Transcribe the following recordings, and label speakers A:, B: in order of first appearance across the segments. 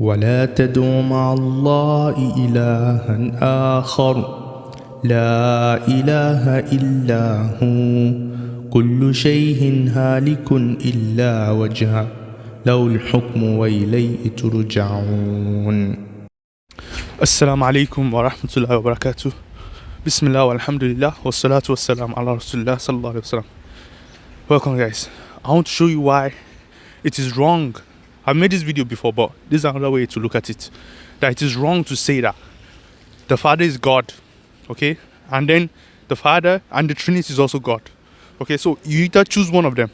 A: ولا تدع مع الله إلها آخر لا إله إلا هو كل شيء هالك إلا وجهه له الحكم وإليه ترجعون.
B: Assalamu alaikum wa rahmatullahi wa barakatuh. Bismillah walhamdulillah wa salatu wa salam ala rasulullah sallallahu alaihi wasallam. Welcome guys. I want to show you why it is wrong. I've made this video before, but this is another way to look at it. That it is wrong to say that the Father is God, okay? And then the Father and the Trinity is also God. Okay, so you either choose one of them.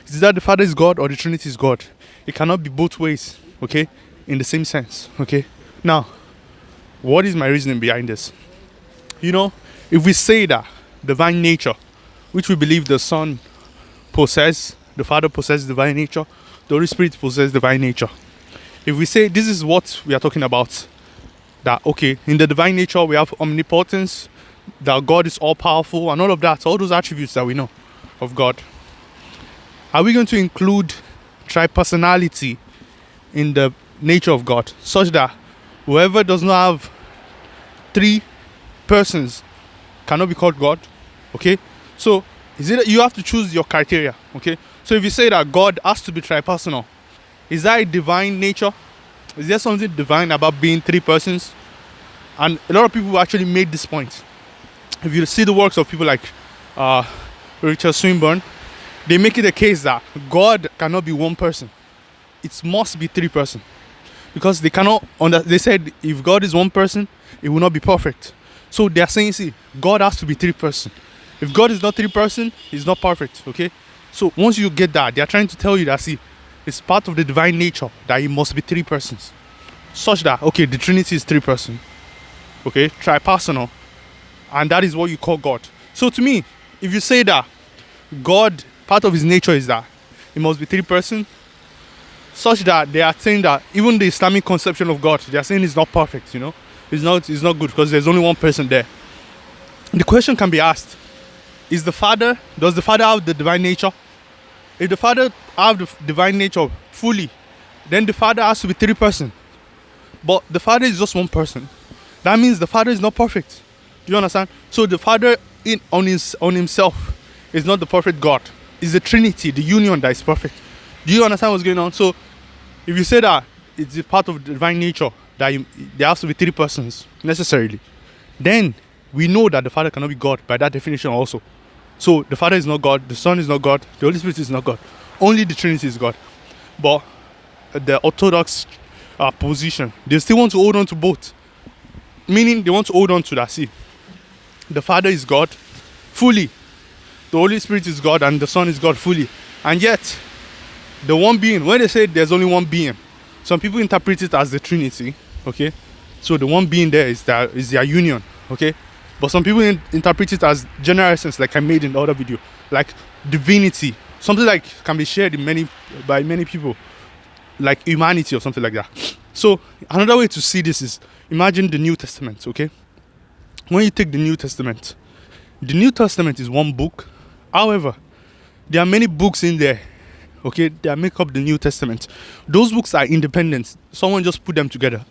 B: Is that the Father is God or the Trinity is God? It cannot be both ways, okay? In the same sense, okay? Now, what is my reasoning behind this? You know, if we say that divine nature, which we believe the Son possesses, the Father possesses divine nature, the Holy Spirit possesses divine nature. If we say this is what we are talking about, that okay, in the divine nature we have omnipotence, that God is all powerful and all of that, all those attributes that we know of God. Are we going to include tripersonality in the nature of God, such that whoever does not have three persons cannot be called God? Okay, so is it you have to choose your criteria? Okay, so if you say that God has to be tripersonal, is that a divine nature? Is there something divine about being three persons? And a lot of people actually made this point. If you see the works of people like Richard Swinburne, they make it a case that God cannot be one person. It must be three persons. Because they cannot, they said if God is one person, it will not be perfect. So they are saying, see, God has to be three persons. If God is not three persons, he's not perfect, okay? So once you get that, they are trying to tell you that, see, it's part of the divine nature that he must be three persons. Such that, okay, the Trinity is three persons, okay, tripersonal, and that is what you call God. So to me, if you say that God, part of his nature is that he must be three persons, such that they are saying that even the Islamic conception of God, they are saying it's not perfect, you know, it's not good because there's only one person there. The question can be asked, does the Father have the divine nature? If the Father have the divine nature fully, then the Father has to be three persons. But the Father is just one person. That means the Father is not perfect. Do you understand? So the Father on himself is not the perfect God. It's the Trinity, the union, that is perfect. Do you understand what's going on? So if you say that it's a part of the divine nature that there has to be three persons necessarily, then we know that the Father cannot be God by that definition also. So the Father is not God, the Son is not God, the Holy Spirit is not God. Only the Trinity is God. But the Orthodox position, they still want to hold on to both. Meaning they want to hold on to that. See, the Father is God fully, the Holy Spirit is God, and the Son is God fully. And yet, the one being, when they say there's only one being, some people interpret it as the Trinity, okay? So the one being there is their union, okay? But some people interpret it as general essence, like I made in the other video, like divinity, something like can be shared by many people, like humanity or something like that. So another way to see this is, imagine the New Testament, okay? When you take the New Testament is one book. However, there are many books in there, okay, that make up the New Testament. Those books are independent. Someone just put them together,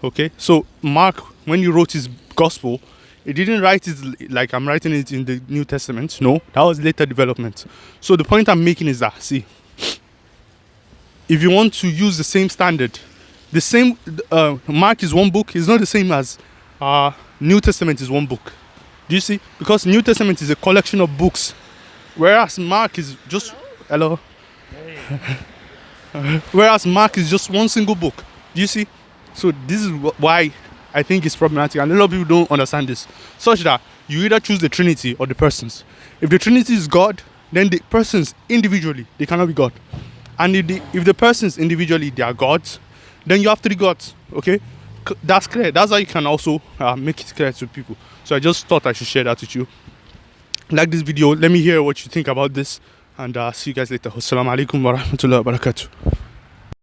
B: okay? So Mark, when he wrote his gospel, he didn't write it like I'm writing it in the New Testament. No, that was later development. So the point I'm making is that, see, if you want to use the same standard, the same Mark is one book, is not the same as New Testament is one book. Do you see? Because New Testament is a collection of books, whereas Mark is just hello. Whereas Mark is just one single book. Do you see? So this is why I think it's problematic, and a lot of people don't understand this, such that you either choose the Trinity or the persons. If the Trinity is God, then the persons individually, they cannot be God. And if the persons individually, they are gods, then you have three gods, okay? That's clear. That's how you can also make it clear to people. So I just thought I should share that with you. Like this video, let me hear what you think about this, and see you guys later. Assalamu alaikum wa rahmatullahi wa barakatuh.